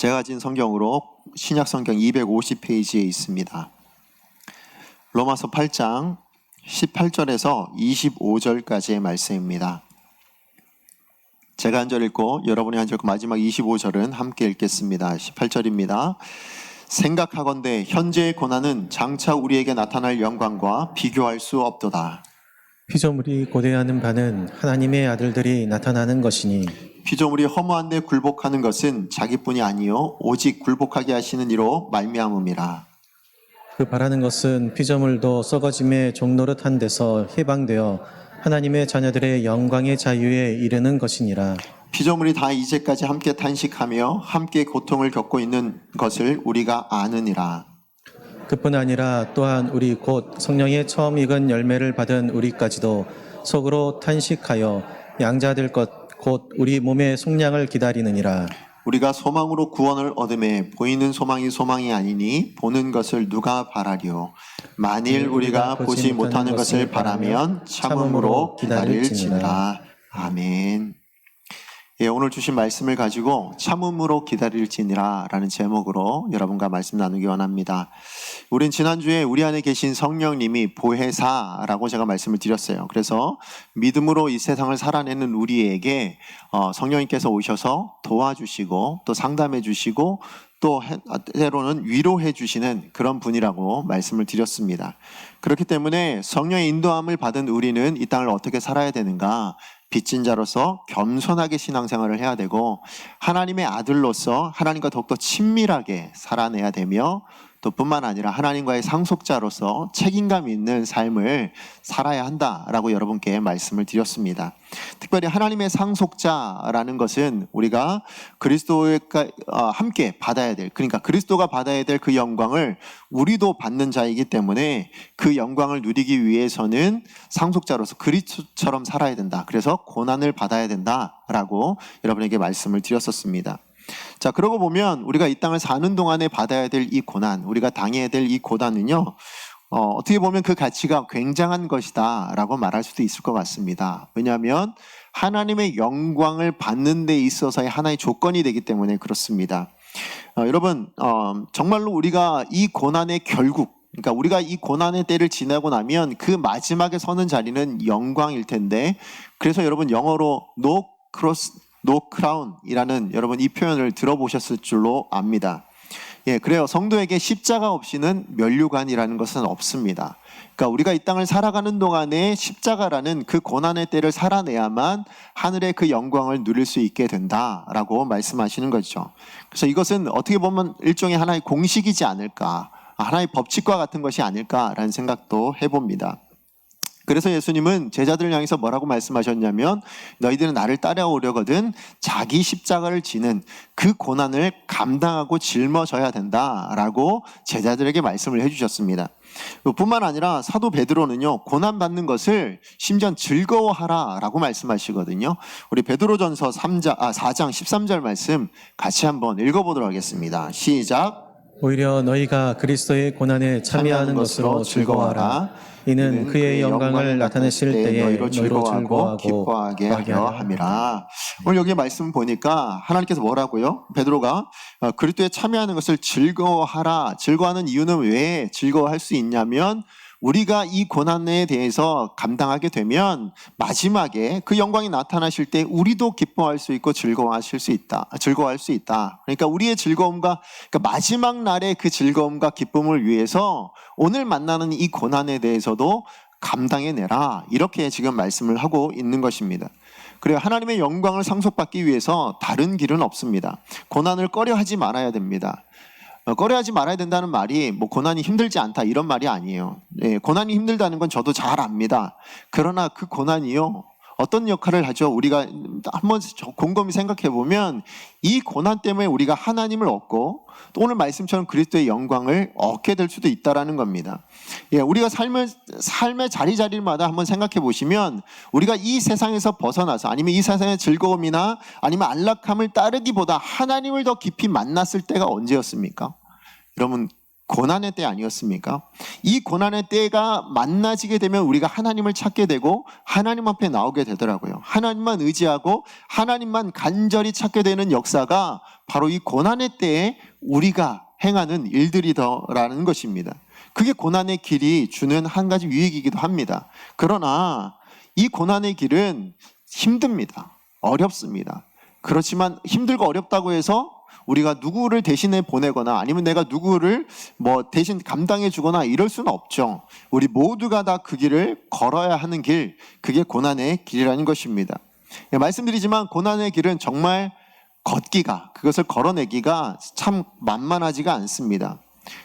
제가 가진 성경으로 신약 성경 250페이지에 있습니다. 로마서 8장 18절에서 25절까지의 말씀입니다. 제가 한 절 읽고 여러분이 한 절 읽고 마지막 25절은 함께 읽겠습니다. 18절입니다. 생각하건대 현재의 고난은 장차 우리에게 나타날 영광과 비교할 수 없도다. 피조물이 고대하는 바는 하나님의 아들들이 나타나는 것이니 피조물이 허무한 데 굴복하는 것은 자기뿐이 아니요 오직 굴복하게 하시는 이로 말미암음이라. 그 바라는 것은 피조물도 썩어짐의 종노릇한 데서 해방되어 하나님의 자녀들의 영광의 자유에 이르는 것이니라. 피조물이 다 이제까지 함께 탄식하며 함께 고통을 겪고 있는 것을 우리가 아느니라. 그뿐 아니라 또한 우리 곧 성령의 처음 익은 열매를 받은 우리까지도 속으로 탄식하여 양자될 것 곧 우리 몸의 속량을 기다리느니라. 우리가 소망으로 구원을 얻음에 보이는 소망이 소망이 아니니 보는 것을 누가 바라리요. 만일 우리가 보지 못하는 것을 바라면 참음으로 기다릴지니라. 아멘. 예, 오늘 주신 말씀을 가지고 참음으로 기다릴지니라 라는 제목으로 여러분과 말씀 나누기 원합니다. 우린 지난주에 우리 안에 계신 성령님이 보혜사라고 제가 말씀을 드렸어요. 그래서 믿음으로 이 세상을 살아내는 우리에게 성령님께서 오셔서 도와주시고 또 상담해 주시고 또 때로는 위로해 주시는 그런 분이라고 말씀을 드렸습니다. 그렇기 때문에 성령의 인도함을 받은 우리는 이 땅을 어떻게 살아야 되는가? 빚진 자로서 겸손하게 신앙생활을 해야 되고 하나님의 아들로서 하나님과 더욱더 친밀하게 살아내야 되며 또 뿐만 아니라 하나님과의 상속자로서 책임감 있는 삶을 살아야 한다라고 여러분께 말씀을 드렸습니다. 특별히 하나님의 상속자라는 것은 우리가 그리스도와 함께 받아야 될, 그러니까 그리스도가 받아야 될 그 영광을 우리도 받는 자이기 때문에 그 영광을 누리기 위해서는 상속자로서 그리스도처럼 살아야 된다. 그래서 고난을 받아야 된다라고 여러분에게 말씀을 드렸었습니다. 자, 그러고 보면 우리가 이 땅을 사는 동안에 받아야 될 이 고난, 우리가 당해야 될 이 고난은요, 어떻게 보면 그 가치가 굉장한 것이다 라고 말할 수도 있을 것 같습니다. 왜냐하면 하나님의 영광을 받는 데 있어서의 하나의 조건이 되기 때문에 그렇습니다. 여러분, 정말로 우리가 이 고난의 결국, 그러니까 우리가 이 고난의 때를 지나고 나면 그 마지막에 서는 자리는 영광일 텐데, 그래서 여러분 영어로 no crown이라는 여러분 이 표현을 들어보셨을 줄로 압니다. 예, 그래요. 성도에게 십자가 없이는 면류관이라는 것은 없습니다. 그러니까 우리가 이 땅을 살아가는 동안에 십자가라는 그 고난의 때를 살아내야만 하늘의 그 영광을 누릴 수 있게 된다라고 말씀하시는 거죠. 그래서 이것은 어떻게 보면 일종의 하나의 공식이지 않을까, 하나의 법칙과 같은 것이 아닐까라는 생각도 해봅니다. 그래서 예수님은 제자들을 향해서 뭐라고 말씀하셨냐면 너희들은 나를 따라오려거든 자기 십자가를 지는 그 고난을 감당하고 짊어져야 된다라고 제자들에게 말씀을 해주셨습니다. 뿐만 아니라 사도 베드로는요, 고난받는 것을 심지어 즐거워하라라고 말씀하시거든요. 우리 베드로전서 4장 13절 말씀 같이 한번 읽어보도록 하겠습니다. 시작. 오히려 너희가 그리스도의 고난에 참여하는 것으로 즐거워하라. 이는 그의 영광을 나타내실 때에 너희로 즐거워하고 기뻐하게 하려 함이라. 오늘 여기 말씀 보니까 하나님께서 뭐라고요? 베드로가 그리스도에 참여하는 것을 즐거워하라. 즐거워하는 이유는 왜 즐거워할 수 있냐면 우리가 이 고난에 대해서 감당하게 되면 마지막에 그 영광이 나타나실 때 우리도 기뻐할 수 있고 즐거워할 수 있다. 그러니까 우리의 즐거움과, 그러니까 마지막 날의 그 즐거움과 기쁨을 위해서 오늘 만나는 이 고난에 대해서도 감당해내라. 이렇게 지금 말씀을 하고 있는 것입니다. 그래요. 하나님의 영광을 상속받기 위해서 다른 길은 없습니다. 고난을 꺼려하지 말아야 됩니다. 꺼려하지 말아야 된다는 말이 뭐 고난이 힘들지 않다 이런 말이 아니에요. 예, 고난이 힘들다는 건 저도 잘 압니다. 그러나 그 고난이요, 어떤 역할을 하죠? 우리가 한번 곰곰이 생각해 보면 이 고난 때문에 우리가 하나님을 얻고 또 오늘 말씀처럼 그리스도의 영광을 얻게 될 수도 있다라는 겁니다. 예, 우리가 삶의 자리마다 한번 생각해 보시면 우리가 이 세상에서 벗어나서 아니면 이 세상의 즐거움이나 아니면 안락함을 따르기보다 하나님을 더 깊이 만났을 때가 언제였습니까? 여러분 고난의 때 아니었습니까? 이 고난의 때가 만나지게 되면 우리가 하나님을 찾게 되고 하나님 앞에 나오게 되더라고요. 하나님만 의지하고 하나님만 간절히 찾게 되는 역사가 바로 이 고난의 때에 우리가 행하는 일들이더라는 것입니다. 그게 고난의 길이 주는 한 가지 유익이기도 합니다. 그러나 이 고난의 길은 힘듭니다. 어렵습니다. 그렇지만 힘들고 어렵다고 해서 우리가 누구를 대신해 보내거나 아니면 내가 누구를 대신 감당해 주거나 이럴 수는 없죠. 우리 모두가 다 그 길을 걸어야 하는 길, 그게 고난의 길이라는 것입니다. 말씀드리지만 고난의 길은 정말 걷기가, 그것을 걸어내기가 참 만만하지가 않습니다.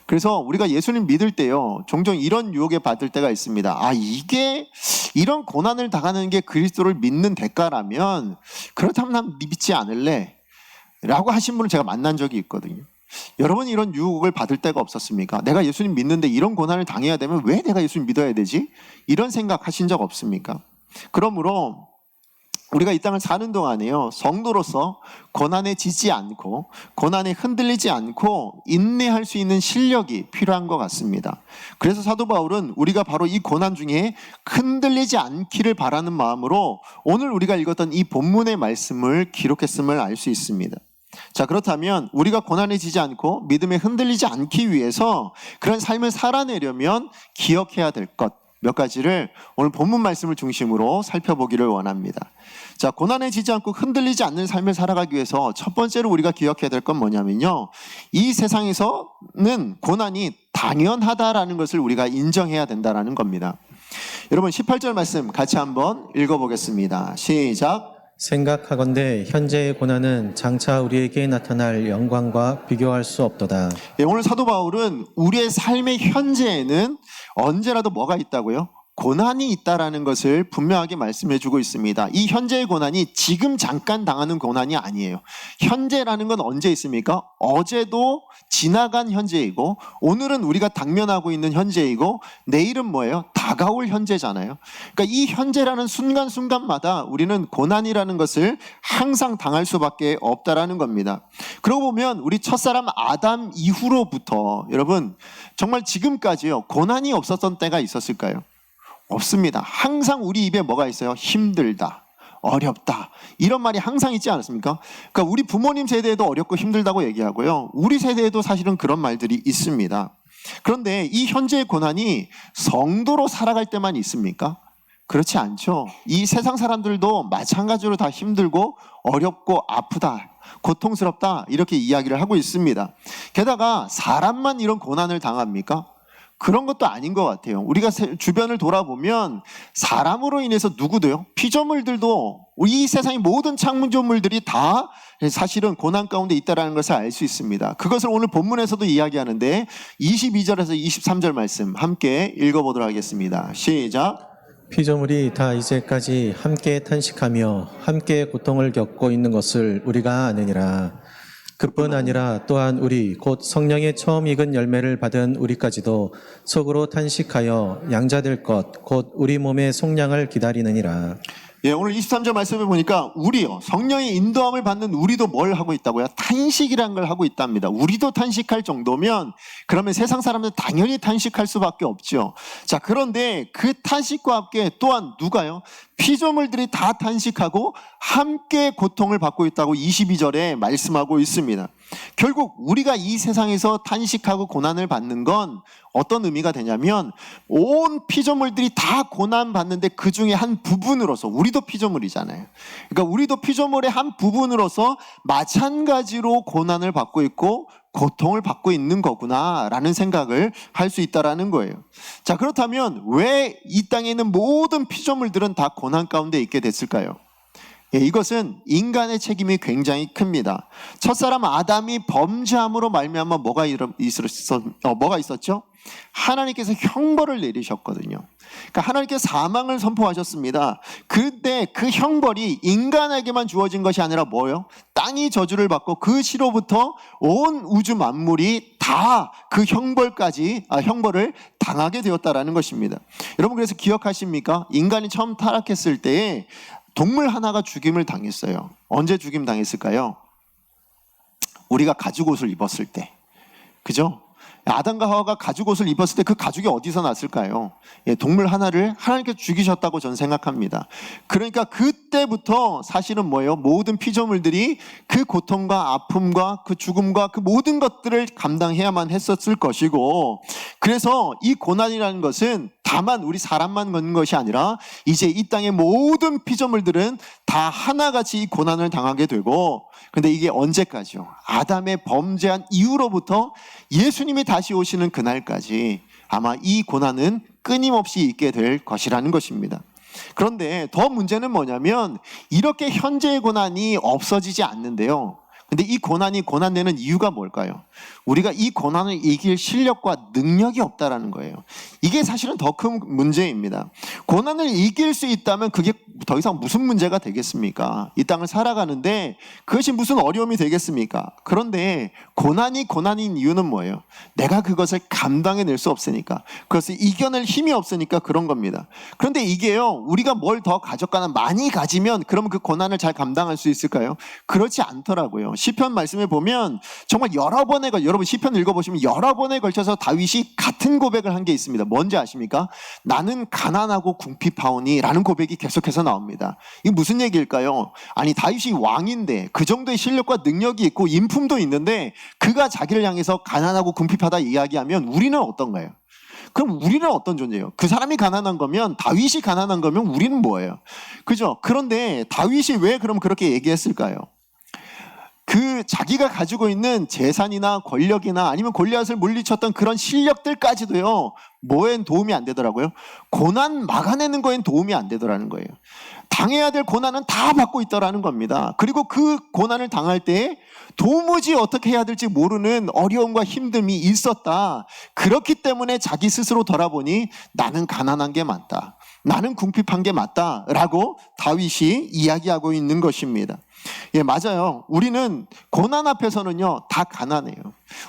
그래서 우리가 예수님 믿을 때요, 종종 이런 유혹에 받을 때가 있습니다. 이게 이런 고난을 당하는 게 그리스도를 믿는 대가라면 그렇다면 난 믿지 않을래 라고 하신 분을 제가 만난 적이 있거든요. 여러분 이런 유혹을 받을 때가 없었습니까? 내가 예수님 믿는데 이런 고난을 당해야 되면 왜 내가 예수님 믿어야 되지? 이런 생각 하신 적 없습니까? 그러므로 우리가 이 땅을 사는 동안에요, 성도로서 고난에 지지 않고 고난에 흔들리지 않고 인내할 수 있는 실력이 필요한 것 같습니다. 그래서 사도 바울은 우리가 바로 이 고난 중에 흔들리지 않기를 바라는 마음으로 오늘 우리가 읽었던 이 본문의 말씀을 기록했음을 알 수 있습니다. 자, 그렇다면 우리가 고난에 지지 않고 믿음에 흔들리지 않기 위해서 그런 삶을 살아내려면 기억해야 될 것 몇 가지를 오늘 본문 말씀을 중심으로 살펴보기를 원합니다. 자, 고난에 지지 않고 흔들리지 않는 삶을 살아가기 위해서 첫 번째로 우리가 기억해야 될 건 뭐냐면요, 이 세상에서는 고난이 당연하다라는 것을 우리가 인정해야 된다라는 겁니다. 여러분 18절 말씀 같이 한번 읽어보겠습니다. 시작. 생각하건대 현재의 고난은 장차 우리에게 나타날 영광과 비교할 수 없도다. 오늘 사도 바울은 우리의 삶의 현재에는 언제라도 뭐가 있다고요? 고난이 있다라는 것을 분명하게 말씀해 주고 있습니다. 이 현재의 고난이 지금 잠깐 당하는 고난이 아니에요. 현재라는 건 언제 있습니까? 어제도 지나간 현재이고 오늘은 우리가 당면하고 있는 현재이고 내일은 뭐예요? 다가올 현재잖아요. 그러니까 이 현재라는 순간순간마다 우리는 고난이라는 것을 항상 당할 수밖에 없다라는 겁니다. 그러고 보면 우리 첫사람 아담 이후로부터 여러분 정말 지금까지요, 고난이 없었던 때가 있었을까요? 없습니다. 항상 우리 입에 뭐가 있어요? 힘들다, 어렵다, 이런 말이 항상 있지 않습니까? 그러니까 우리 부모님 세대에도 어렵고 힘들다고 얘기하고요, 우리 세대에도 사실은 그런 말들이 있습니다. 그런데 이 현재의 고난이 성도로 살아갈 때만 있습니까? 그렇지 않죠. 이 세상 사람들도 마찬가지로 다 힘들고 어렵고 아프다, 고통스럽다, 이렇게 이야기를 하고 있습니다. 게다가 사람만 이런 고난을 당합니까? 그런 것도 아닌 것 같아요. 우리가 주변을 돌아보면 사람으로 인해서 누구도요, 피조물들도, 이 세상의 모든 창조물들이 다 사실은 고난 가운데 있다는 것을 알 수 있습니다. 그것을 오늘 본문에서도 이야기하는데 22절에서 23절 말씀 함께 읽어보도록 하겠습니다. 시작. 피조물이 다 이제까지 함께 탄식하며 함께 고통을 겪고 있는 것을 우리가 아느니라. 그뿐 아니라 또한 우리 곧 성령의 처음 익은 열매를 받은 우리까지도 속으로 탄식하여 양자될 것 곧 우리 몸의 속량을 기다리느니라. 오늘 23절 말씀을 보니까 우리요, 성령의 인도함을 받는 우리도 뭘 하고 있다고요? 탄식이라는 걸 하고 있답니다. 우리도 탄식할 정도면 그러면 세상 사람들 당연히 탄식할 수밖에 없죠. 자, 그런데 그 탄식과 함께 또한 누가요? 피조물들이 다 탄식하고 함께 고통을 받고 있다고 22절에 말씀하고 있습니다. 결국 우리가 이 세상에서 탄식하고 고난을 받는 건 어떤 의미가 되냐면 온 피조물들이 다 고난 받는데 그 중에 한 부분으로서, 우리도 피조물이잖아요. 그러니까 우리도 피조물의 한 부분으로서 마찬가지로 고난을 받고 있고 고통을 받고 있는 거구나라는 생각을 할 수 있다라는 거예요. 자, 그렇다면 왜 이 땅에 있는 모든 피조물들은 다 고난 가운데 있게 됐을까요? 이것은 인간의 책임이 굉장히 큽니다. 첫사람 아담이 범죄함으로 말미암아 뭐가 있었죠? 하나님께서 형벌을 내리셨거든요. 그러니까 하나님께서 사망을 선포하셨습니다. 그때 그 형벌이 인간에게만 주어진 것이 아니라 뭐예요? 땅이 저주를 받고 그 시로부터 온 우주 만물이 다 그 형벌을 당하게 되었다라는 것입니다. 여러분, 그래서 기억하십니까? 인간이 처음 타락했을 때에 동물 하나가 죽임을 당했어요. 언제 죽임 당했을까요? 우리가 가죽옷을 입었을 때. 그죠? 아담과 하와가 가죽 옷을 입었을 때 그 가죽이 어디서 났을까요? 동물 하나를 하나님께서 죽이셨다고 저는 생각합니다. 그러니까 그때부터 사실은 뭐예요? 모든 피조물들이 그 고통과 아픔과 그 죽음과 그 모든 것들을 감당해야만 했었을 것이고, 그래서 이 고난이라는 것은 다만 우리 사람만 걷는 것이 아니라 이제 이 땅의 모든 피조물들은 다 하나같이 이 고난을 당하게 되고, 근데 이게 언제까지요? 아담의 범죄한 이후로부터 예수님이 다시 오시는 그날까지 아마 이 고난은 끊임없이 있게 될 것이라는 것입니다. 그런데 더 문제는 뭐냐면 이렇게 현재의 고난이 없어지지 않는데요. 근데 이 고난이 고난되는 이유가 뭘까요? 우리가 이 고난을 이길 실력과 능력이 없다라는 거예요. 이게 사실은 더 큰 문제입니다. 고난을 이길 수 있다면 그게 더 이상 무슨 문제가 되겠습니까? 이 땅을 살아가는데 그것이 무슨 어려움이 되겠습니까? 그런데 고난이 고난인 이유는 뭐예요? 내가 그것을 감당해낼 수 없으니까, 그것을 이겨낼 힘이 없으니까 그런 겁니다. 그런데 이게요, 우리가 뭘 더 가졌거나 많이 가지면 그러면 그 고난을 잘 감당할 수 있을까요? 그렇지 않더라고요. 시편 말씀에 보면 정말 여러 번에 여러분 시편 읽어보시면 여러 번에 걸쳐서 다윗이 같은 고백을 한 게 있습니다. 뭔지 아십니까? 나는 가난하고 궁핍하오니 라는 고백이 계속해서 나옵니다. 이게 무슨 얘기일까요? 아니, 다윗이 왕인데 그 정도의 실력과 능력이 있고 인품도 있는데 그가 자기를 향해서 가난하고 궁핍하다 이야기하면 우리는 어떤가요? 그럼 우리는 어떤 존재예요? 그 사람이 가난한 거면, 다윗이 가난한 거면 우리는 뭐예요? 그죠? 그런데 다윗이 왜 그럼 그렇게 얘기했을까요? 그 자기가 가지고 있는 재산이나 권력이나 아니면 골리앗을 물리쳤던 그런 실력들까지도요, 뭐엔 도움이 안 되더라고요? 고난 막아내는 거엔 도움이 안 되더라는 거예요. 당해야 될 고난은 다 받고 있더라는 겁니다. 그리고 그 고난을 당할 때 도무지 어떻게 해야 될지 모르는 어려움과 힘듦이 있었다. 그렇기 때문에 자기 스스로 돌아보니 나는 가난한 게 맞다, 나는 궁핍한 게 맞다 라고 다윗이 이야기하고 있는 것입니다. 예, 맞아요. 우리는 고난 앞에서는요, 다 가난해요.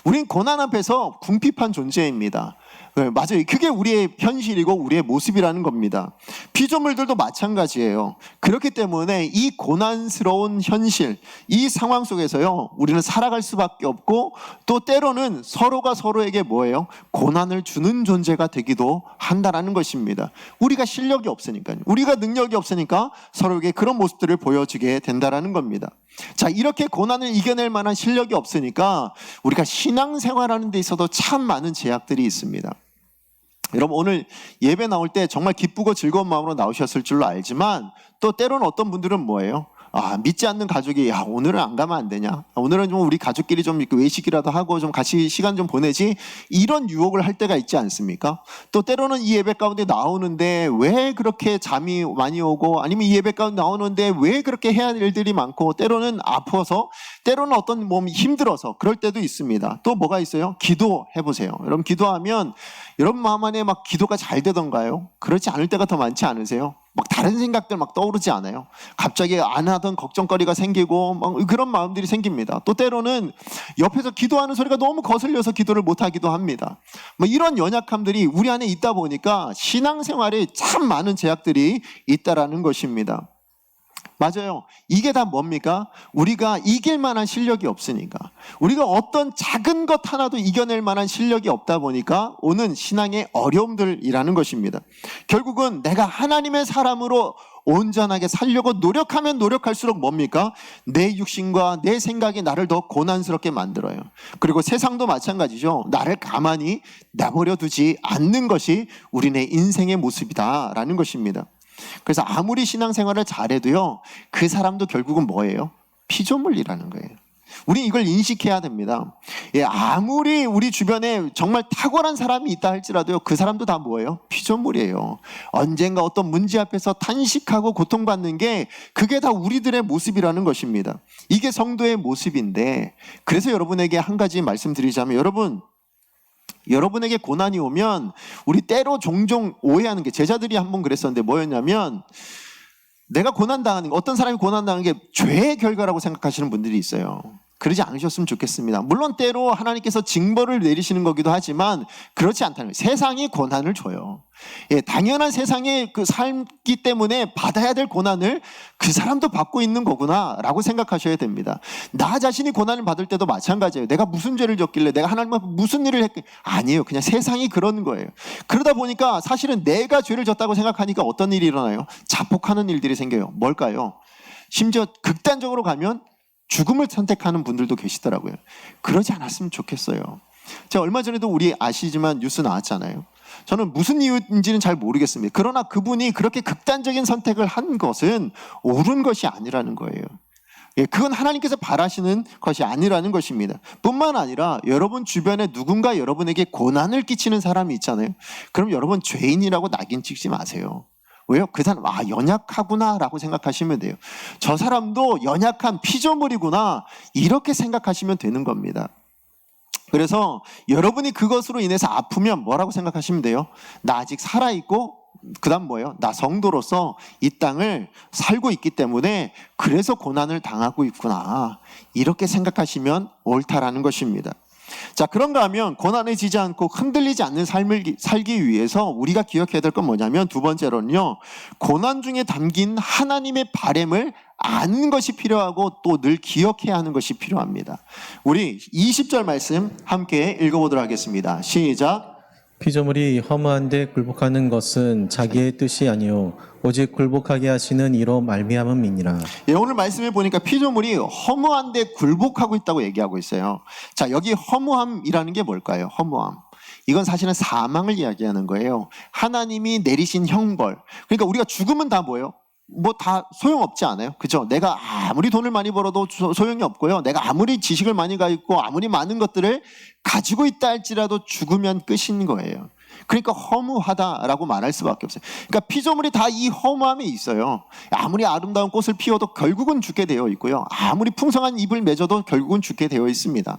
우린 고난 앞에서 궁핍한 존재입니다. 네, 맞아요. 그게 우리의 현실이고 우리의 모습이라는 겁니다. 피조물들도 마찬가지예요. 그렇기 때문에 이 고난스러운 현실, 이 상황 속에서요, 우리는 살아갈 수밖에 없고, 또 때로는 서로가 서로에게 뭐예요? 고난을 주는 존재가 되기도 한다라는 것입니다. 우리가 실력이 없으니까요. 우리가 능력이 없으니까 서로에게 그런 모습들을 보여주게 된다라는 겁니다. 자, 이렇게 고난을 이겨낼 만한 실력이 없으니까 우리가 신앙생활하는 데 있어도 참 많은 제약들이 있습니다. 여러분, 오늘 예배 나올 때 정말 기쁘고 즐거운 마음으로 나오셨을 줄로 알지만, 또 때로는 어떤 분들은 뭐예요? 믿지 않는 가족이 오늘은 안 가면 안 되냐? 오늘은 좀 우리 가족끼리 좀 외식이라도 하고 좀 같이 시간 좀 보내지? 이런 유혹을 할 때가 있지 않습니까? 또 때로는 이 예배 가운데 나오는데 왜 그렇게 잠이 많이 오고, 아니면 이 예배 가운데 나오는데 왜 그렇게 해야 할 일들이 많고, 때로는 아파서, 때로는 어떤 몸이 힘들어서 그럴 때도 있습니다. 또 뭐가 있어요? 기도해보세요. 여러분, 기도하면 여러분 마음 안에 막 기도가 잘 되던가요? 그렇지 않을 때가 더 많지 않으세요? 막 다른 생각들 막 떠오르지 않아요? 갑자기 안 하던 걱정거리가 생기고 막 그런 마음들이 생깁니다. 또 때로는 옆에서 기도하는 소리가 너무 거슬려서 기도를 못 하기도 합니다. 뭐 이런 연약함들이 우리 안에 있다 보니까 신앙생활에 참 많은 제약들이 있다라는 것입니다. 맞아요. 이게 다 뭡니까? 우리가 이길 만한 실력이 없으니까, 우리가 어떤 작은 것 하나도 이겨낼 만한 실력이 없다 보니까 오는 신앙의 어려움들이라는 것입니다. 결국은 내가 하나님의 사람으로 온전하게 살려고 노력하면 노력할수록 뭡니까? 내 육신과 내 생각이 나를 더 고난스럽게 만들어요. 그리고 세상도 마찬가지죠. 나를 가만히 내버려 두지 않는 것이 우리네 인생의 모습이다라는 것입니다. 그래서 아무리 신앙생활을 잘해도요, 그 사람도 결국은 뭐예요? 피조물이라는 거예요. 우리 이걸 인식해야 됩니다. 예, 아무리 우리 주변에 정말 탁월한 사람이 있다 할지라도요, 그 사람도 다 뭐예요? 피조물이에요. 언젠가 어떤 문제 앞에서 탄식하고 고통받는 게, 그게 다 우리들의 모습이라는 것입니다. 이게 성도의 모습인데, 그래서 여러분에게 한 가지 말씀드리자면, 여러분에게 고난이 오면 우리 때로 종종 오해하는 게, 제자들이 한번 그랬었는데 뭐였냐면, 내가 고난당하는 게, 어떤 사람이 고난당하는 게 죄의 결과라고 생각하시는 분들이 있어요. 그러지 않으셨으면 좋겠습니다. 물론 때로 하나님께서 징벌을 내리시는 거기도 하지만 그렇지 않다는 거예요. 세상이 고난을 줘요. 예, 당연한 세상의 그 삶기 때문에 받아야 될 고난을 그 사람도 받고 있는 거구나라고 생각하셔야 됩니다. 나 자신이 고난을 받을 때도 마찬가지예요. 내가 무슨 죄를 졌길래, 내가 하나님 앞에 무슨 일을 했길래, 아니에요. 그냥 세상이 그런 거예요. 그러다 보니까 사실은 내가 죄를 졌다고 생각하니까 어떤 일이 일어나요? 자폭하는 일들이 생겨요. 뭘까요? 심지어 극단적으로 가면 죽음을 선택하는 분들도 계시더라고요. 그러지 않았으면 좋겠어요. 제가 얼마 전에도 우리 아시지만 뉴스 나왔잖아요. 저는 무슨 이유인지는 잘 모르겠습니다. 그러나 그분이 그렇게 극단적인 선택을 한 것은 옳은 것이 아니라는 거예요. 예, 그건 하나님께서 바라시는 것이 아니라는 것입니다. 뿐만 아니라 여러분 주변에 누군가 여러분에게 고난을 끼치는 사람이 있잖아요. 그럼 여러분 죄인이라고 낙인 찍지 마세요. 왜요? 그 사람 연약하구나 라고 생각하시면 돼요. 저 사람도 연약한 피조물이구나 이렇게 생각하시면 되는 겁니다. 그래서 여러분이 그것으로 인해서 아프면 뭐라고 생각하시면 돼요? 나 아직 살아있고 그 다음 뭐예요? 나 성도로서 이 땅을 살고 있기 때문에 그래서 고난을 당하고 있구나 이렇게 생각하시면 옳다라는 것입니다. 자, 그런가 하면 고난에 지지 않고 흔들리지 않는 삶을 살기 위해서 우리가 기억해야 될 건 뭐냐면 두 번째로는요, 고난 중에 담긴 하나님의 바램을 아는 것이 필요하고 또 늘 기억해야 하는 것이 필요합니다. 우리 20절 말씀 함께 읽어보도록 하겠습니다. 시작. 피조물이 허무한데 굴복하는 것은 자기의 뜻이 아니요 오직 굴복하게 하시는 이로 말미암음이니라. 예, 오늘 말씀에 보니까 피조물이 허무한데 굴복하고 있다고 얘기하고 있어요. 자, 여기 허무함이라는 게 뭘까요? 허무함. 이건 사실은 사망을 이야기하는 거예요. 하나님이 내리신 형벌. 그러니까 우리가 죽으면 다 뭐예요? 뭐 다 소용없지 않아요? 그죠? 내가 아무리 돈을 많이 벌어도 소용이 없고요. 내가 아무리 지식을 많이 가지고 아무리 많은 것들을 가지고 있다 할지라도 죽으면 끝인 거예요. 그러니까 허무하다라고 말할 수밖에 없어요. 그러니까 피조물이 다 이 허무함이 있어요. 아무리 아름다운 꽃을 피워도 결국은 죽게 되어 있고요. 아무리 풍성한 잎을 맺어도 결국은 죽게 되어 있습니다.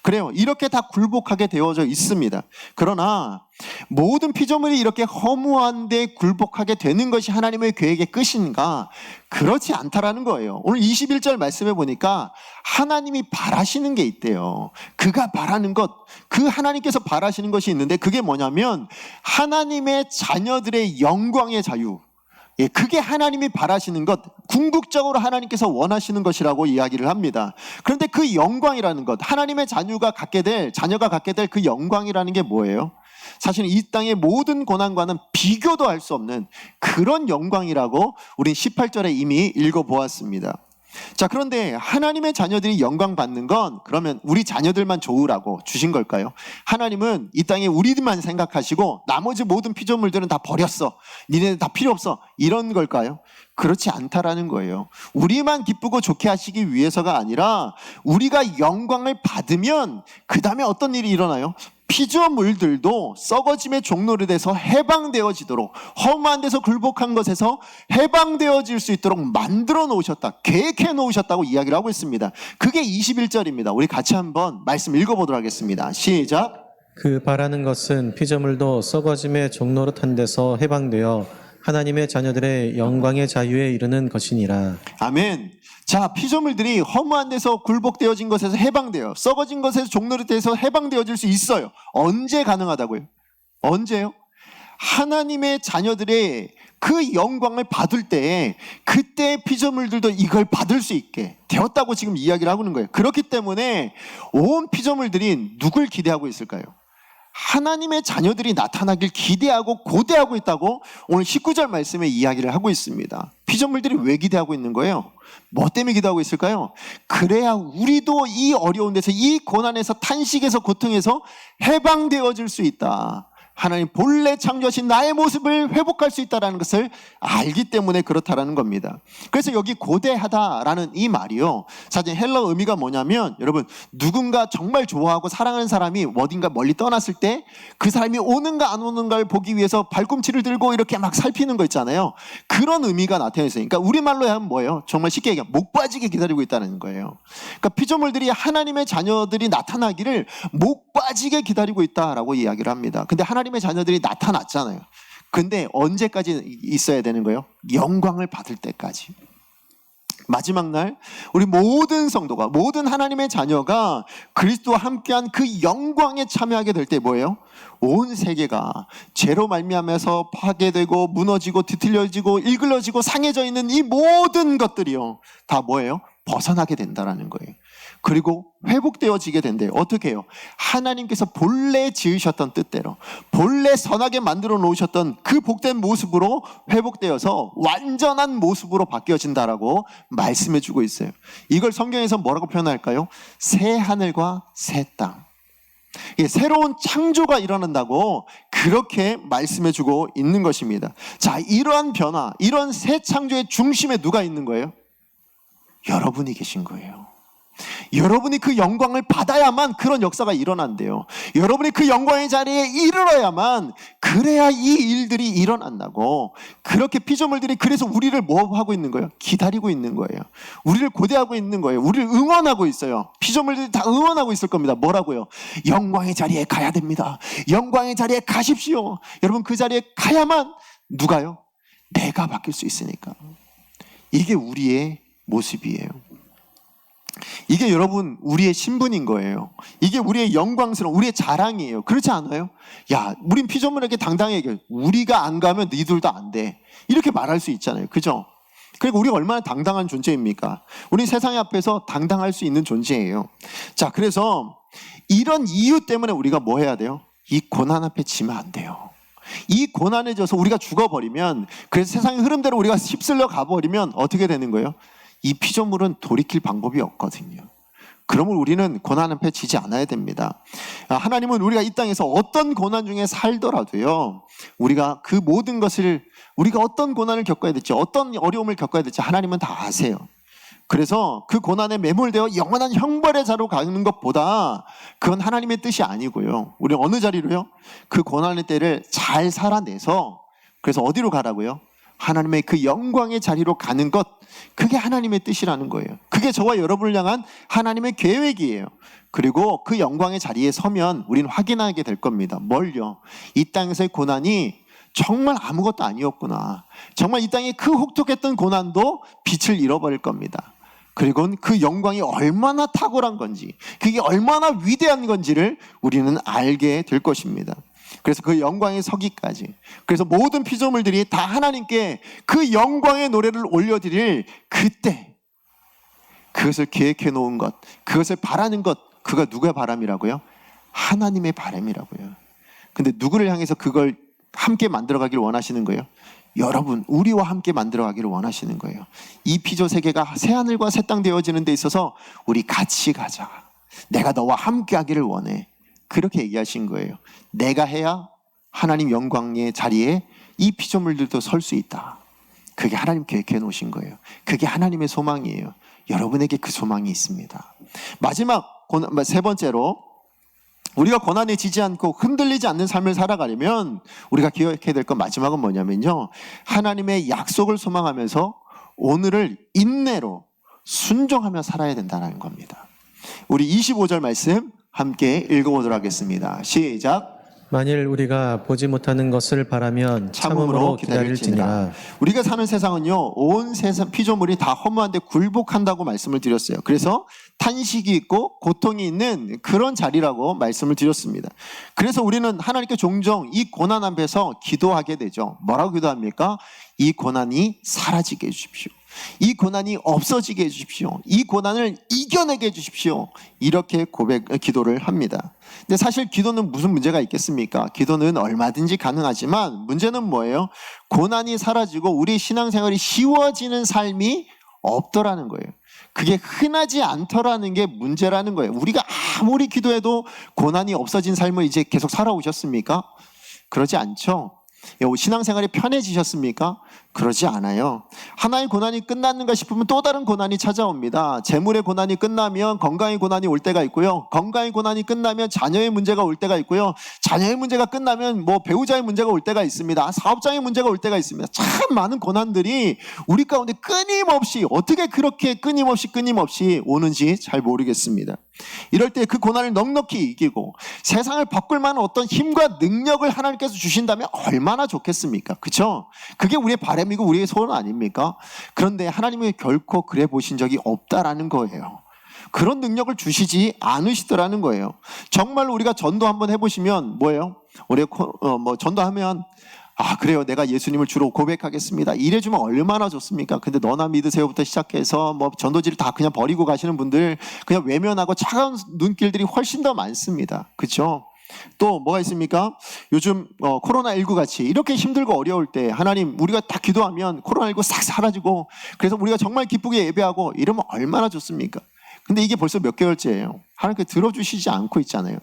그래요. 이렇게 다 굴복하게 되어져 있습니다. 그러나 모든 피조물이 이렇게 허무한데 굴복하게 되는 것이 하나님의 계획의 끝인가? 그렇지 않다라는 거예요. 오늘 21절 말씀해 보니까 하나님이 바라시는 게 있대요. 그가 바라는 것, 그 하나님께서 바라시는 것이 있는데 그게 뭐냐면 하나님의 자녀들의 영광의 자유. 예, 그게 하나님이 바라시는 것, 궁극적으로 하나님께서 원하시는 것이라고 이야기를 합니다. 그런데 그 영광이라는 것, 하나님의 자녀가 갖게 될 그 영광이라는 게 뭐예요? 사실 이 땅의 모든 고난과는 비교도 할 수 없는 그런 영광이라고 우린 18절에 이미 읽어보았습니다. 자, 그런데 하나님의 자녀들이 영광 받는 건 그러면 우리 자녀들만 좋으라고 주신 걸까요? 하나님은 이 땅에 우리들만 생각하시고 나머지 모든 피조물들은 다 버렸어. 니네들 다 필요 없어. 이런 걸까요? 그렇지 않다라는 거예요. 우리만 기쁘고 좋게 하시기 위해서가 아니라 우리가 영광을 받으면 그 다음에 어떤 일이 일어나요? 피조물들도 썩어짐의 종로를 돼서 해방되어지도록 허무한 데서 굴복한 것에서 해방되어질 수 있도록 만들어 놓으셨다, 계획해 놓으셨다고 이야기를 하고 있습니다. 그게 21절입니다. 우리 같이 한번 말씀 읽어보도록 하겠습니다. 시작. 그 바라는 것은 피조물도 썩어짐의 종노릇한 데서 해방되어 하나님의 자녀들의 영광의 자유에 이르는 것이니라. 아멘. 자, 피조물들이 허무한 데서 굴복되어진 것에서 해방돼요. 썩어진 것에서 종노릇돼서 해방되어질 수 있어요. 언제 가능하다고요? 언제요? 하나님의 자녀들의 그 영광을 받을 때 그때 피조물들도 이걸 받을 수 있게 되었다고 지금 이야기를 하고 있는 거예요. 그렇기 때문에 온 피조물들이 누굴 기대하고 있을까요? 하나님의 자녀들이 나타나길 기대하고 고대하고 있다고 오늘 19절 말씀에 이야기를 하고 있습니다. 피조물들이 왜 기대하고 있는 거예요? 뭐 때문에 기대하고 있을까요? 그래야 우리도 이 어려운 데서, 이 고난에서, 탄식에서, 고통에서 해방되어질 수 있다. 하나님 본래 창조하신 나의 모습을 회복할 수 있다는 것을 알기 때문에 그렇다라는 겁니다. 그래서 여기 고대하다라는 이 말이요, 사실 헬러 의미가 뭐냐면, 여러분 누군가 정말 좋아하고 사랑하는 사람이 어딘가 멀리 떠났을 때 그 사람이 오는가 안 오는가를 보기 위해서 발꿈치를 들고 이렇게 막 살피는 거 있잖아요. 그런 의미가 나타나 있어요. 그러니까 우리말로 하면 뭐예요? 정말 쉽게 얘기하면 목 빠지게 기다리고 있다는 거예요. 그러니까 피조물들이 하나님의 자녀들이 나타나기를 목 빠지게 기다리고 있다라고 이야기를 합니다. 근데 하나님의 자녀들이 나타났잖아요. 근데 언제까지 있어야 되는 거예요? 영광을 받을 때까지. 마지막 날 우리 모든 성도가, 모든 하나님의 자녀가 그리스도와 함께한 그 영광에 참여하게 될 때 뭐예요? 온 세계가 죄로 말미암아서 파괴되고 무너지고 뒤틀려지고 일글러지고 상해져 있는 이 모든 것들이요, 다 뭐예요? 벗어나게 된다라는 거예요. 그리고 회복되어지게 된대요. 어떻게 해요? 하나님께서 본래 지으셨던 뜻대로, 본래 선하게 만들어 놓으셨던 그 복된 모습으로 회복되어서 완전한 모습으로 바뀌어진다라고 말씀해 주고 있어요. 이걸 성경에서 뭐라고 표현할까요? 새 하늘과 새 땅, 새로운 창조가 일어난다고 그렇게 말씀해 주고 있는 것입니다. 자, 이러한 변화, 이런 새 창조의 중심에 누가 있는 거예요? 여러분이 계신 거예요. 여러분이 그 영광을 받아야만 그런 역사가 일어난대요. 여러분이 그 영광의 자리에 이르러야만, 그래야 이 일들이 일어난다고. 그렇게 피조물들이 그래서 우리를 뭐 하고 있는 거예요? 기다리고 있는 거예요. 우리를 고대하고 있는 거예요. 우리를 응원하고 있어요. 피조물들이 다 응원하고 있을 겁니다. 뭐라고요? 영광의 자리에 가야 됩니다. 영광의 자리에 가십시오. 여러분, 그 자리에 가야만 누가요? 내가 바뀔 수 있으니까. 이게 우리의 모습이에요. 이게 여러분 우리의 신분인 거예요. 이게 우리의 영광스러운, 우리의 자랑이에요. 그렇지 않아요? 야, 우린 피조물에게 당당히 얘기해요. 우리가 안 가면 너희들도 안 돼, 이렇게 말할 수 있잖아요. 그죠? 그리고 우리가 얼마나 당당한 존재입니까? 우린 세상 앞에서 당당할 수 있는 존재예요. 자, 그래서 이런 이유 때문에 우리가 뭐 해야 돼요? 이 고난 앞에 지면 안 돼요. 이 고난에 져서 우리가 죽어버리면, 그래서 세상의 흐름대로 우리가 휩쓸려 가버리면 어떻게 되는 거예요? 이 피조물은 돌이킬 방법이 없거든요. 그러면 우리는 고난 앞에 지지 않아야 됩니다. 하나님은 우리가 이 땅에서 어떤 고난 중에 살더라도요, 우리가 그 모든 것을, 우리가 어떤 고난을 겪어야 될지, 어떤 어려움을 겪어야 될지 하나님은 다 아세요. 그래서 그 고난에 매몰되어 영원한 형벌의 자로 가는 것보다 그건 하나님의 뜻이 아니고요, 우리 어느 자리로요? 그 고난의 때를 잘 살아내서, 그래서 어디로 가라고요? 하나님의 그 영광의 자리로 가는 것, 그게 하나님의 뜻이라는 거예요. 그게 저와 여러분을 향한 하나님의 계획이에요. 그리고 그 영광의 자리에 서면 우리는 확인하게 될 겁니다. 뭘요? 이 땅에서의 고난이 정말 아무것도 아니었구나. 정말 이 땅에 그 혹독했던 고난도 빛을 잃어버릴 겁니다. 그리고 그 영광이 얼마나 탁월한 건지, 그게 얼마나 위대한 건지를 우리는 알게 될 것입니다. 그래서 그 영광에 서기까지, 그래서 모든 피조물들이 다 하나님께 그 영광의 노래를 올려드릴 그때, 그것을 계획해 놓은 것, 그것을 바라는 것, 그가 누구의 바람이라고요? 하나님의 바람이라고요. 근데 누구를 향해서 그걸 함께 만들어가기를 원하시는 거예요? 여러분, 우리와 함께 만들어가기를 원하시는 거예요. 이 피조 세계가 새하늘과 새 땅 되어지는 데 있어서 우리 같이 가자. 내가 너와 함께 하기를 원해. 그렇게 얘기하신 거예요. 내가 해야 하나님 영광의 자리에 이 피조물들도 설 수 있다. 그게 하나님 계획해 놓으신 거예요. 그게 하나님의 소망이에요. 여러분에게 그 소망이 있습니다. 마지막, 세 번째로, 우리가 고난에 지지 않고 흔들리지 않는 삶을 살아가려면 우리가 기억해야 될 건, 마지막은 뭐냐면요, 하나님의 약속을 소망하면서 오늘을 인내로 순종하며 살아야 된다는 겁니다. 우리 25절 말씀 함께 읽어보도록 하겠습니다. 시작. 만일 우리가 보지 못하는 것을 바라면 참음으로 기다릴지니라. 우리가 사는 세상은요, 온 세상 피조물이 다 허무한데 굴복한다고 말씀을 드렸어요. 그래서 탄식이 있고 고통이 있는 그런 자리라고 말씀을 드렸습니다. 그래서 우리는 하나님께 종종 이 고난 앞에서 기도하게 되죠. 뭐라고 기도합니까? 이 고난이 사라지게 해주십시오. 이 고난이 없어지게 해주십시오. 이 고난을 이겨내게 해주십시오. 이렇게 기도를 합니다. 근데 사실 기도는 무슨 문제가 있겠습니까? 기도는 얼마든지 가능하지만 문제는 뭐예요? 고난이 사라지고 우리 신앙생활이 쉬워지는 삶이 없더라는 거예요. 그게 흔하지 않더라는 게 문제라는 거예요. 우리가 아무리 기도해도 고난이 없어진 삶을 이제 계속 살아오셨습니까? 그러지 않죠. 신앙생활이 편해지셨습니까? 그러지 않아요. 하나의 고난이 끝났는가 싶으면 또 다른 고난이 찾아옵니다. 재물의 고난이 끝나면 건강의 고난이 올 때가 있고요. 건강의 고난이 끝나면 자녀의 문제가 올 때가 있고요. 자녀의 문제가 끝나면 배우자의 문제가 올 때가 있습니다. 사업장의 문제가 올 때가 있습니다. 참 많은 고난들이 우리 가운데 끊임없이, 어떻게 그렇게 끊임없이 오는지 잘 모르겠습니다. 이럴 때 그 고난을 넉넉히 이기고 세상을 바꿀 만한 어떤 힘과 능력을 하나님께서 주신다면 얼마나 좋겠습니까? 그렇죠? 그게 우리의 바람입니다. 바람이고 우리의 소원 아닙니까? 그런데 하나님이 결코 그래 보신 적이 없다라는 거예요. 그런 능력을 주시지 않으시더라는 거예요. 정말 우리가 전도 한번 해보시면 뭐예요? 우리가 전도하면 그래요, 내가 예수님을 주로 고백하겠습니다, 이래주면 얼마나 좋습니까? 근데 너나 믿으세요부터 시작해서 전도지를 다 그냥 버리고 가시는 분들, 그냥 외면하고 차가운 눈길들이 훨씬 더 많습니다. 그렇죠? 또 뭐가 있습니까? 요즘 코로나19 같이 이렇게 힘들고 어려울 때 하나님, 우리가 딱 기도하면 코로나19 싹 사라지고 그래서 우리가 정말 기쁘게 예배하고 이러면 얼마나 좋습니까? 근데 이게 벌써 몇 개월째예요. 하나님께 들어주시지 않고 있잖아요.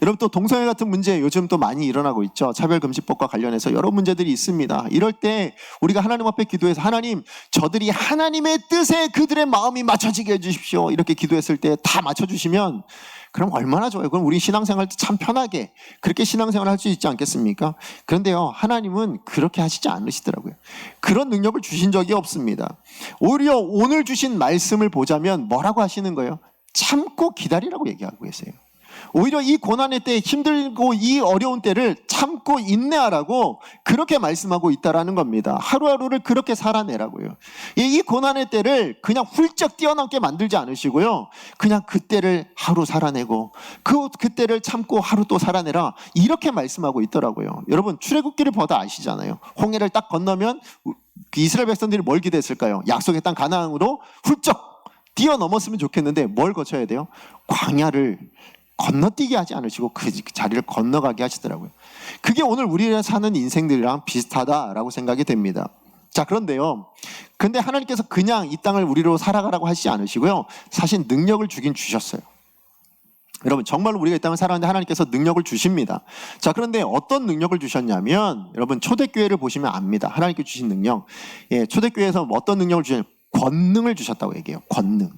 여러분, 또 동성애 같은 문제 요즘 또 많이 일어나고 있죠. 차별금지법과 관련해서 여러 문제들이 있습니다. 이럴 때 우리가 하나님 앞에 기도해서 하나님, 저들이 하나님의 뜻에 그들의 마음이 맞춰지게 해주십시오, 이렇게 기도했을 때 다 맞춰주시면 그럼 얼마나 좋아요. 그럼 우리 신앙생활 참 편하게 그렇게 신앙생활을 할 수 있지 않겠습니까? 그런데요, 하나님은 그렇게 하시지 않으시더라고요. 그런 능력을 주신 적이 없습니다. 오히려 오늘 주신 말씀을 보자면 뭐라고 하시는 거예요? 참고 기다리라고 얘기하고 계세요. 오히려 이 고난의 때, 힘들고 이 어려운 때를 참고 인내하라고 그렇게 말씀하고 있다라는 겁니다. 하루하루를 그렇게 살아내라고요. 이 고난의 때를 그냥 훌쩍 뛰어넘게 만들지 않으시고요, 그냥 그때를 하루 살아내고 그때를 참고 하루 또 살아내라, 이렇게 말씀하고 있더라고요. 여러분, 출애굽기를 보다 아시잖아요. 홍해를 딱 건너면 이스라엘 백성들이 뭘 기대했을까요? 약속의 땅 가나안으로 훌쩍 뛰어넘었으면 좋겠는데 뭘 거쳐야 돼요? 광야를 건너뛰게 하지 않으시고 그 자리를 건너가게 하시더라고요. 그게 오늘 우리가 사는 인생들이랑 비슷하다라고 생각이 됩니다. 자, 근데 하나님께서 그냥 이 땅을 우리로 살아가라고 하시지 않으시고요, 사실 능력을 주긴 주셨어요. 여러분, 정말로 우리가 이 땅을 살아가는데 하나님께서 능력을 주십니다. 자, 그런데 어떤 능력을 주셨냐면, 여러분, 초대교회를 보시면 압니다. 하나님께 주신 능력. 초대교회에서 어떤 능력을 주셨냐면 권능을 주셨다고 얘기해요. 권능.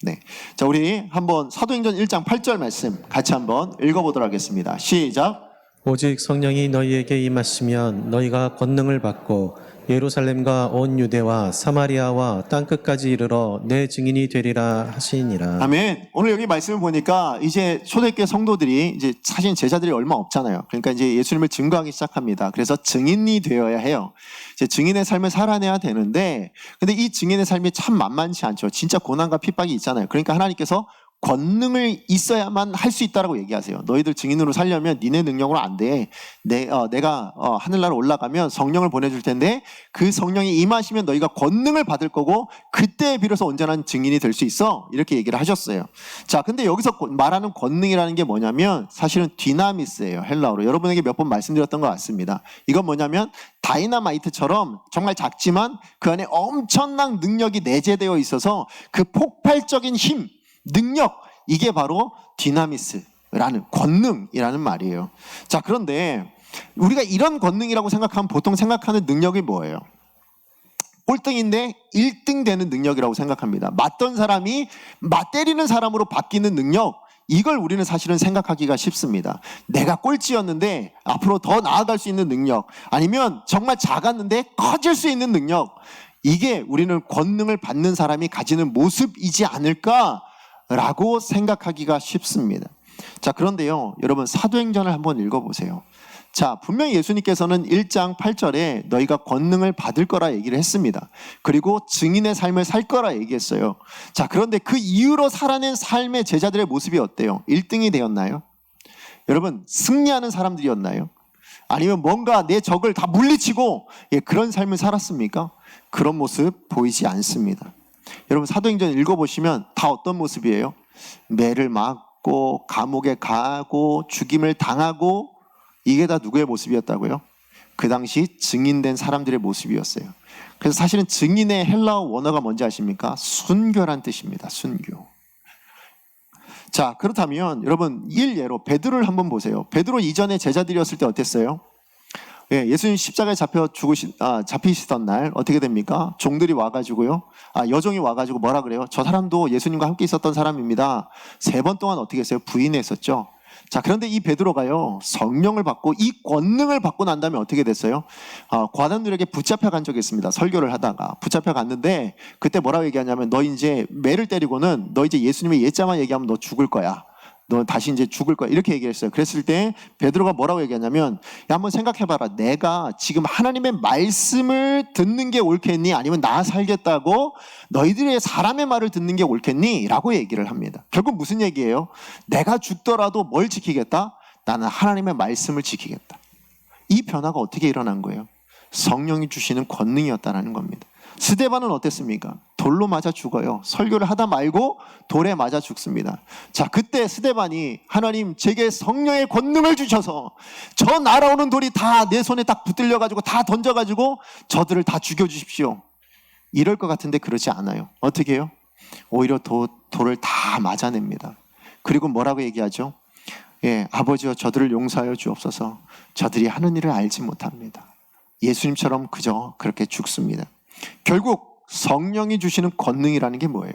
네. 자, 우리 한번 사도행전 1장 8절 말씀 같이 한번 읽어보도록 하겠습니다. 시작. 오직 성령이 너희에게 임하시면 너희가 권능을 받고 예루살렘과 온 유대와 사마리아와 땅끝까지 이르러 내 증인이 되리라 하시니라. 아멘. 오늘 여기 말씀을 보니까 이제 초대교회 성도들이 이제 사실 제자들이 얼마 없잖아요. 그러니까 이제 예수님을 증거하기 시작합니다. 그래서 증인이 되어야 해요. 이제 증인의 삶을 살아내야 되는데, 근데 이 증인의 삶이 참 만만치 않죠. 진짜 고난과 핍박이 있잖아요. 그러니까 하나님께서 권능을 있어야만 할 수 있다라고 얘기하세요. 너희들 증인으로 살려면 니네 능력으로 안 돼. 내가 하늘나라 올라가면 성령을 보내줄 텐데 그 성령이 임하시면 너희가 권능을 받을 거고 그때 비로소 온전한 증인이 될 수 있어, 이렇게 얘기를 하셨어요. 자, 근데 여기서 말하는 권능이라는 게 뭐냐면 사실은 디나미스예요. 헬라어로. 여러분에게 몇 번 말씀드렸던 것 같습니다. 이건 뭐냐면 다이나마이트처럼 정말 작지만 그 안에 엄청난 능력이 내재되어 있어서 그 폭발적인 힘, 능력, 이게 바로 디나미스라는 권능이라는 말이에요. 자, 그런데 우리가 이런 권능이라고 생각하면 보통 생각하는 능력이 뭐예요? 꼴등인데 1등 되는 능력이라고 생각합니다. 맞던 사람이 맞때리는 사람으로 바뀌는 능력, 이걸 우리는 사실은 생각하기가 쉽습니다. 내가 꼴찌였는데 앞으로 더 나아갈 수 있는 능력, 아니면 정말 작았는데 커질 수 있는 능력, 이게 우리는 권능을 받는 사람이 가지는 모습이지 않을까 라고 생각하기가 쉽습니다. 자, 그런데요, 여러분, 사도행전을 한번 읽어보세요. 자, 분명히 예수님께서는 1장 8절에 너희가 권능을 받을 거라 얘기를 했습니다. 그리고 증인의 삶을 살 거라 얘기했어요. 자, 그런데 그 이후로 살아낸 삶의 제자들의 모습이 어때요? 1등이 되었나요? 여러분, 승리하는 사람들이었나요? 아니면 뭔가 내 적을 다 물리치고 그런 삶을 살았습니까? 그런 모습 보이지 않습니다. 여러분, 사도행전 읽어보시면 다 어떤 모습이에요? 매를 맞고 감옥에 가고 죽임을 당하고, 이게 다 누구의 모습이었다고요? 그 당시 증인된 사람들의 모습이었어요. 그래서 사실은 증인의 헬라어 원어가 뭔지 아십니까? 순교란 뜻입니다. 순교. 자, 그렇다면 여러분, 일예로 베드로를 한번 보세요. 베드로 이전에 제자들이었을 때 어땠어요? 예수님 십자가에 잡히시던 날 어떻게 됩니까? 종들이 와가지고요, 여종이 와가지고 뭐라 그래요? 저 사람도 예수님과 함께 있었던 사람입니다. 3번 동안 어떻게 했어요? 부인했었죠. 자, 그런데 이 베드로가요, 성령을 받고 이 권능을 받고 난 다음에 어떻게 됐어요? 과단들에게 붙잡혀 간 적이 있습니다. 설교를 하다가 붙잡혀 갔는데 그때 뭐라고 얘기하냐면, 너 이제 매를 때리고는 너 이제 예수님의 옛자만 얘기하면 너 죽을 거야 너 다시 이제 죽을 거야. 이렇게 얘기했어요. 그랬을 때 베드로가 뭐라고 얘기하냐면, 야, 한번 생각해봐라. 내가 지금 하나님의 말씀을 듣는 게 옳겠니? 아니면 나 살겠다고 너희들의 사람의 말을 듣는 게 옳겠니? 라고 얘기를 합니다. 결국 무슨 얘기예요? 내가 죽더라도 뭘 지키겠다? 나는 하나님의 말씀을 지키겠다. 이 변화가 어떻게 일어난 거예요? 성령이 주시는 권능이었다는 겁니다. 스데반은 어땠습니까? 돌로 맞아 죽어요. 설교를 하다 말고 돌에 맞아 죽습니다. 자, 그때 스데반이 하나님 제게 성령의 권능을 주셔서 저 날아오는 돌이 다 내 손에 딱 붙들려가지고 다 던져가지고 저들을 다 죽여주십시오. 이럴 것 같은데 그러지 않아요. 어떻게 해요? 오히려 돌을 다 맞아냅니다. 그리고 뭐라고 얘기하죠? 예, 아버지여 저들을 용서하여 주옵소서. 저들이 하는 일을 알지 못합니다. 예수님처럼 그저 그렇게 죽습니다. 결국 성령이 주시는 권능이라는 게 뭐예요?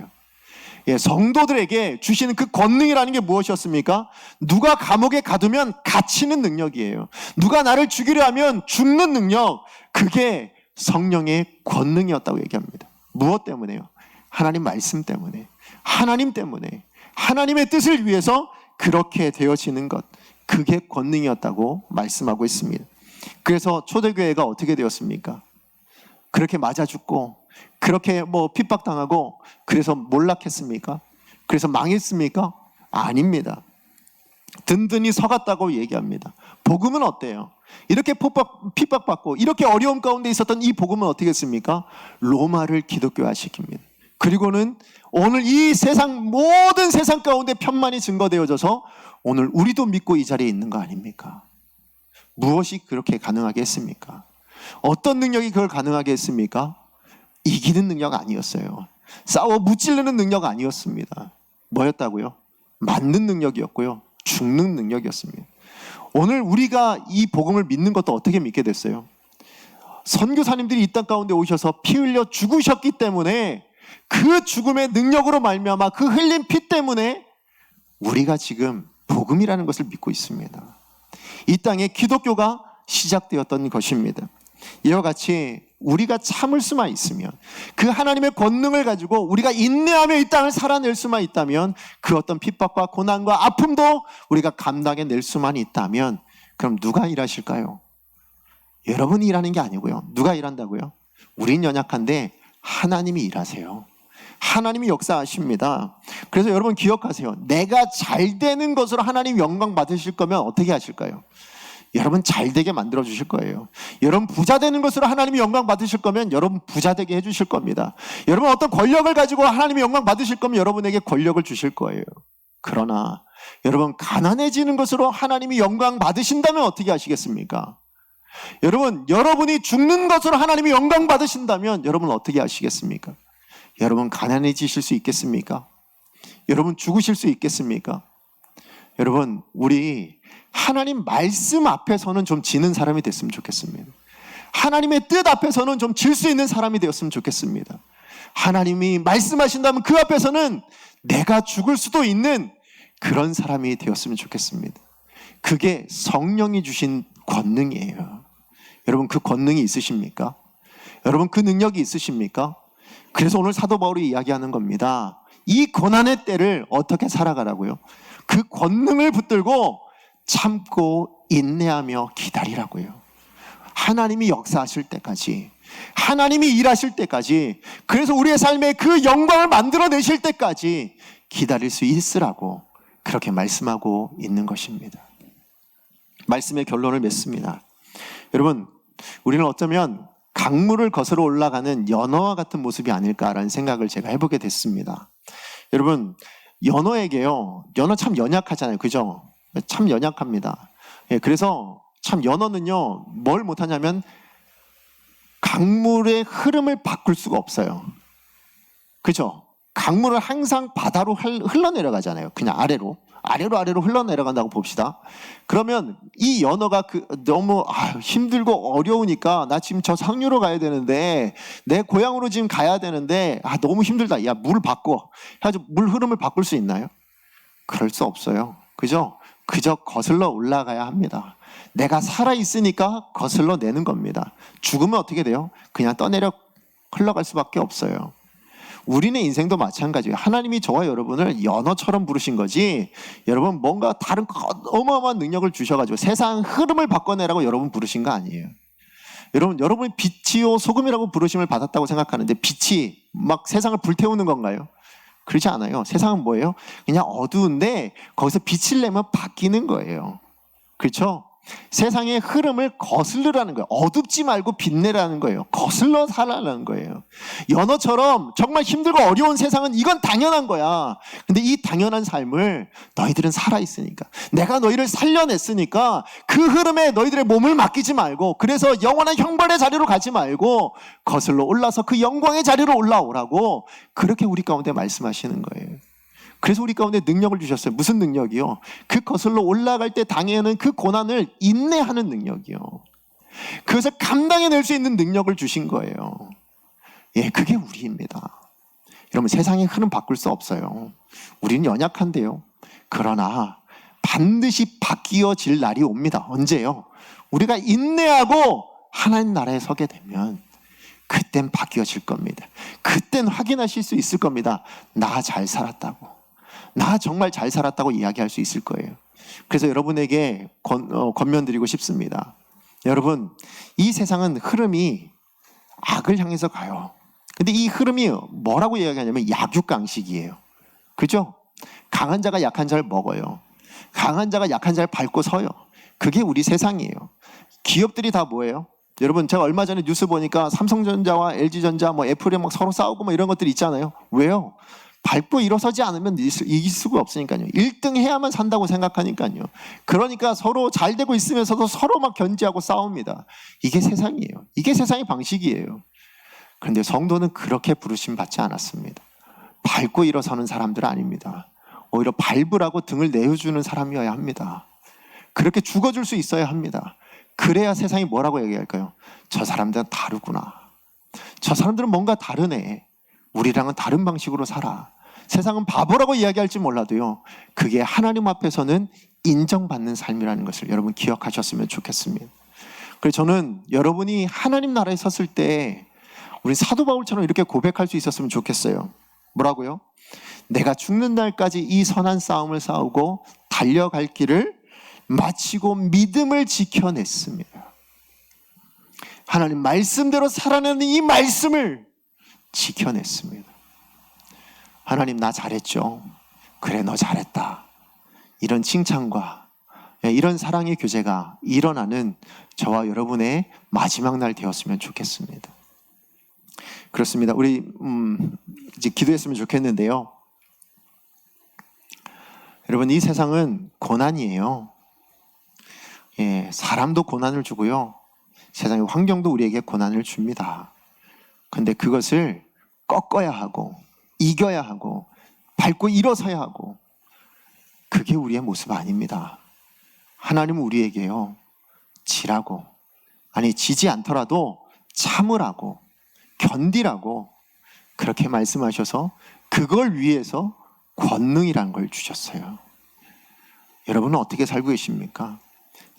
예, 성도들에게 주시는 그 권능이라는 게 무엇이었습니까? 누가 감옥에 가두면 갇히는 능력이에요. 누가 나를 죽이려 하면 죽는 능력, 그게 성령의 권능이었다고 얘기합니다. 무엇 때문에요? 하나님 말씀 때문에, 하나님 때문에, 하나님의 뜻을 위해서 그렇게 되어지는 것, 그게 권능이었다고 말씀하고 있습니다. 그래서 초대교회가 어떻게 되었습니까? 그렇게 맞아 죽고 그렇게 핍박당하고 그래서 몰락했습니까? 그래서 망했습니까? 아닙니다. 든든히 서갔다고 얘기합니다. 복음은 어때요? 이렇게 핍박받고 이렇게 어려움 가운데 있었던 이 복음은 어떻게 했습니까? 로마를 기독교화시킵니다. 그리고는 오늘 이 세상 모든 세상 가운데 편만이 증거되어져서 오늘 우리도 믿고 이 자리에 있는 거 아닙니까? 무엇이 그렇게 가능하게 했습니까? 어떤 능력이 그걸 가능하게 했습니까? 이기는 능력 아니었어요. 싸워 무찌르는 능력 아니었습니다. 뭐였다고요? 맞는 능력이었고요. 죽는 능력이었습니다. 오늘 우리가 이 복음을 믿는 것도 어떻게 믿게 됐어요? 선교사님들이 이 땅 가운데 오셔서 피 흘려 죽으셨기 때문에 그 죽음의 능력으로 말미암아 그 흘린 피 때문에 우리가 지금 복음이라는 것을 믿고 있습니다. 이 땅에 기독교가 시작되었던 것입니다. 이와 같이 우리가 참을 수만 있으면, 그 하나님의 권능을 가지고 우리가 인내하며 이 땅을 살아낼 수만 있다면, 그 어떤 핍박과 고난과 아픔도 우리가 감당해낼 수만 있다면, 그럼 누가 일하실까요? 여러분이 일하는 게 아니고요. 누가 일한다고요? 우린 연약한데 하나님이 일하세요. 하나님이 역사하십니다. 그래서 여러분 기억하세요. 내가 잘 되는 것으로 하나님 영광 받으실 거면 어떻게 하실까요? 여러분 잘 되게 만들어 주실 거예요. 여러분 부자 되는 것으로 하나님이 영광 받으실 거면 여러분 부자 되게 해 주실 겁니다. 여러분 어떤 권력을 가지고 하나님이 영광 받으실 거면 여러분에게 권력을 주실 거예요. 그러나 여러분 가난해지는 것으로 하나님이 영광 받으신다면 어떻게 하시겠습니까? 여러분이 죽는 것으로 하나님이 영광 받으신다면 여러분 어떻게 하시겠습니까? 여러분 가난해지실 수 있겠습니까? 여러분 죽으실 수 있겠습니까? 여러분 우리 하나님 말씀 앞에서는 좀 지는 사람이 됐으면 좋겠습니다. 하나님의 뜻 앞에서는 좀 질 수 있는 사람이 되었으면 좋겠습니다. 하나님이 말씀하신다면 그 앞에서는 내가 죽을 수도 있는 그런 사람이 되었으면 좋겠습니다. 그게 성령이 주신 권능이에요. 여러분 그 권능이 있으십니까? 여러분 그 능력이 있으십니까? 그래서 오늘 사도 바울이 이야기하는 겁니다. 이 고난의 때를 어떻게 살아가라고요? 그 권능을 붙들고 참고 인내하며 기다리라고요. 하나님이 역사하실 때까지, 하나님이 일하실 때까지, 그래서 우리의 삶에 그 영광을 만들어내실 때까지 기다릴 수 있으라고 그렇게 말씀하고 있는 것입니다. 말씀의 결론을 맺습니다. 여러분 우리는 어쩌면 강물을 거스러 올라가는 연어와 같은 모습이 아닐까라는 생각을 제가 해보게 됐습니다. 여러분 연어에게요, 연어 참 연약하잖아요. 그죠? 참 연약합니다. 예, 그래서 참 연어는요 뭘 못하냐면 강물의 흐름을 바꿀 수가 없어요. 그죠? 강물은 항상 바다로 흘러내려가잖아요. 그냥 아래로 흘러내려간다고 봅시다. 그러면 이 연어가 너무 힘들고 어려우니까 나 지금 저 상류로 가야 되는데, 내 고향으로 지금 가야 되는데 너무 힘들다. 야, 물 바꿔. 해가지고 물 흐름을 바꿀 수 있나요? 그럴 수 없어요. 그죠? 그저 거슬러 올라가야 합니다. 내가 살아있으니까 거슬러 내는 겁니다. 죽으면 어떻게 돼요? 그냥 떠내려 흘러갈 수밖에 없어요. 우리네 인생도 마찬가지예요. 하나님이 저와 여러분을 연어처럼 부르신 거지, 여러분 뭔가 다른 어마어마한 능력을 주셔가지고 세상 흐름을 바꿔내라고 여러분 부르신 거 아니에요. 여러분이 빛이요 소금이라고 부르심을 받았다고 생각하는데 빛이 막 세상을 불태우는 건가요? 그렇지 않아요. 세상은 뭐예요? 그냥 어두운데 거기서 빛을 내면 바뀌는 거예요. 그렇죠? 세상의 흐름을 거슬러라는 거예요. 어둡지 말고 빛내라는 거예요. 거슬러 살아라는 거예요. 연어처럼 정말 힘들고 어려운 세상은 이건 당연한 거야. 근데 이 당연한 삶을 너희들은 살아있으니까, 내가 너희를 살려냈으니까 그 흐름에 너희들의 몸을 맡기지 말고, 그래서 영원한 형벌의 자리로 가지 말고 거슬러 올라서 그 영광의 자리로 올라오라고 그렇게 우리 가운데 말씀하시는 거예요. 그래서 우리 가운데 능력을 주셨어요. 무슨 능력이요? 그 거슬러 올라갈 때 당해하는 그 고난을 인내하는 능력이요. 그것을 감당해낼 수 있는 능력을 주신 거예요. 예, 그게 우리입니다. 여러분, 세상의 흐름 바꿀 수 없어요. 우리는 연약한데요. 그러나 반드시 바뀌어질 날이 옵니다. 언제요? 우리가 인내하고 하나님 나라에 서게 되면 그땐 바뀌어질 겁니다. 그땐 확인하실 수 있을 겁니다. 나 잘 살았다고, 나 정말 잘 살았다고 이야기할 수 있을 거예요. 그래서 여러분에게 권면드리고 싶습니다. 여러분, 이 세상은 흐름이 악을 향해서 가요. 근데 이 흐름이 뭐라고 이야기하냐면 약육강식이에요. 그죠? 강한 자가 약한 자를 먹어요. 강한 자가 약한 자를 밟고 서요. 그게 우리 세상이에요. 기업들이 다 뭐예요? 여러분, 제가 얼마 전에 뉴스 보니까 삼성전자와 LG전자, 애플이 막 서로 싸우고 이런 것들이 있잖아요. 왜요? 밟고 일어서지 않으면 이길 수가 없으니까요. 1등 해야만 산다고 생각하니까요. 그러니까 서로 잘 되고 있으면서도 서로 막 견제하고 싸웁니다. 이게 세상이에요. 이게 세상의 방식이에요. 그런데 성도는 그렇게 부르심 받지 않았습니다. 밟고 일어서는 사람들 아닙니다. 오히려 밟으라고 등을 내어주는 사람이어야 합니다. 그렇게 죽어줄 수 있어야 합니다. 그래야 세상이 뭐라고 얘기할까요? 저 사람들은 다르구나. 저 사람들은 뭔가 다르네. 우리랑은 다른 방식으로 살아. 세상은 바보라고 이야기할지 몰라도요, 그게 하나님 앞에서는 인정받는 삶이라는 것을 여러분 기억하셨으면 좋겠습니다. 그래서 저는 여러분이 하나님 나라에 섰을 때 우리 사도 바울처럼 이렇게 고백할 수 있었으면 좋겠어요. 뭐라고요? 내가 죽는 날까지 이 선한 싸움을 싸우고 달려갈 길을 마치고 믿음을 지켜냈습니다. 하나님 말씀대로 살아내는 이 말씀을 지켜냈습니다. 하나님, 나 잘했죠? 그래, 너 잘했다. 이런 칭찬과 이런 사랑의 교제가 일어나는 저와 여러분의 마지막 날 되었으면 좋겠습니다. 그렇습니다. 우리 이제 기도했으면 좋겠는데요. 여러분, 이 세상은 고난이에요. 예, 사람도 고난을 주고요, 세상의 환경도 우리에게 고난을 줍니다. 근데 그것을 꺾어야 하고 이겨야 하고 밟고 일어서야 하고, 그게 우리의 모습 아닙니다. 하나님은 우리에게요, 지라고, 아니 지지 않더라도 참으라고, 견디라고 그렇게 말씀하셔서 그걸 위해서 권능이라는 걸 주셨어요. 여러분은 어떻게 살고 계십니까?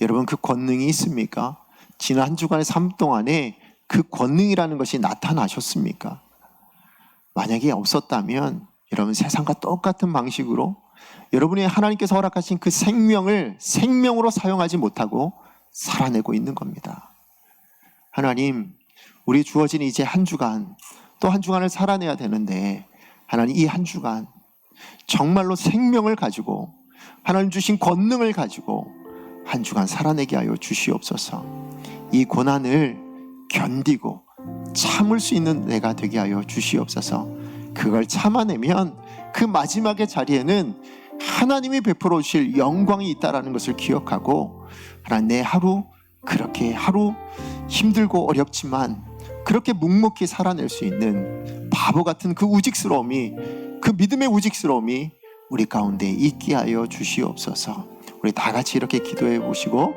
여러분, 그 권능이 있습니까? 지난 한 주간의 삶 동안에 그 권능이라는 것이 나타나셨습니까? 만약에 없었다면 여러분, 세상과 똑같은 방식으로 여러분이 하나님께서 허락하신 그 생명을 생명으로 사용하지 못하고 살아내고 있는 겁니다. 하나님, 우리 주어진 이제 한 주간, 또 한 주간을 살아내야 되는데, 하나님, 이 한 주간 정말로 생명을 가지고 하나님 주신 권능을 가지고 한 주간 살아내게 하여 주시옵소서. 이 고난을 견디고 참을 수 있는 내가 되게 하여 주시옵소서. 그걸 참아내면 그 마지막의 자리에는 하나님이 베풀어 주실 영광이 있다라는 것을 기억하고, 하나님, 내 하루 그렇게 하루 힘들고 어렵지만 그렇게 묵묵히 살아낼 수 있는 바보 같은 그 우직스러움이, 그 믿음의 우직스러움이 우리 가운데 있게 하여 주시옵소서. 우리 다 같이 이렇게 기도해 보시고,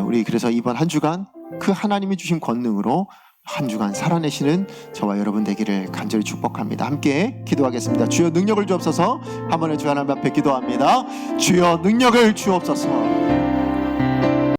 우리 그래서 이번 한 주간 그 하나님이 주신 권능으로 한 주간 살아내시는 저와 여러분 되기를 간절히 축복합니다. 함께 기도하겠습니다. 주여 능력을 주옵소서. 한 번에 주 하나님 앞에 기도합니다. 주여 능력을 주옵소서.